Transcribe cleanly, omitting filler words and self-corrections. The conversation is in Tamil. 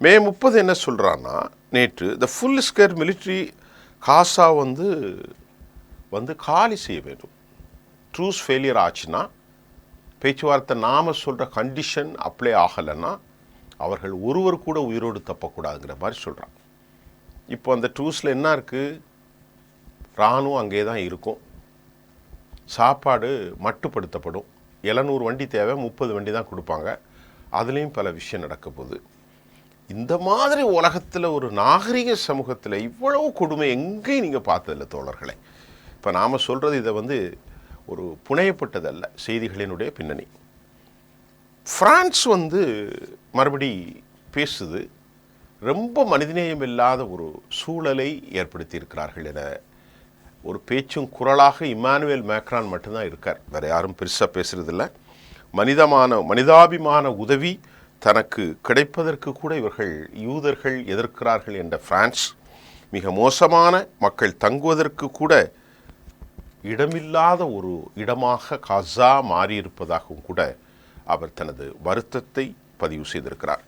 மே 30 என்ன சொல்கிறான்னா, நேற்று த ஃபுல் ஸ்கேர் மிலிட்ரி காசா வந்து காலி செய்ய வேண்டும். ட்ரூஸ் ஃபெயிலியர் ஆச்சுன்னா, பேச்சுவார்த்தை நாம் சொல்கிற கண்டிஷன் அப்ளை ஆகலைன்னா அவர்கள் ஒருவர் கூட உயிரோடு தப்பக்கூடாதுங்கிற மாதிரி சொல்கிறாங்க. இப்போ அந்த ட்ரூஸில் என்ன இருக்குது? இராணுவம் அங்கே தான் இருக்கும், சாப்பாடு மட்டுப்படுத்தப்படும், 700 வண்டி தேவை, 30 வண்டி தான் கொடுப்பாங்க, அதுலேயும் பல விஷயம் நடக்க போகுது. இந்த மாதிரி உலகத்தில் ஒரு நாகரிக சமூகத்தில் இவ்வளவு கொடுமை எங்கேயும் நீங்கள் பார்த்ததில்ல தோழர்களே. இப்போ நாம் சொல்கிறது இதை வந்து ஒரு புனையப்பட்டதல்ல, செய்திகளினுடைய பின்னணி. பிரான்ஸ் வந்து மறுபடி பேசுது, ரொம்ப மனிதநேயம் இல்லாத ஒரு சூழலை ஏற்படுத்தி இருக்கிறார்கள் என ஒரு பேச்சும் குரலாக இம்மானுவேல் மேக்ரான் மட்டும்தான் இருக்கார், வேறு யாரும் பெருசாக பேசுறதில்ல. மனிதாபிமான உதவி தனக்கு கிடைப்பதற்கு கூட இவர்கள் யூதர்கள் எதிர்க்கிறார்கள் என்ற பிரான்ஸ், மிக மோசமான மக்கள் தங்குவதற்கு கூட இடமில்லாத ஒரு இடமாக காசா மாறியிருப்பதாகவும் கூட அவர் தனது வருத்தத்தை பதிவு செய்திருக்கிறார்.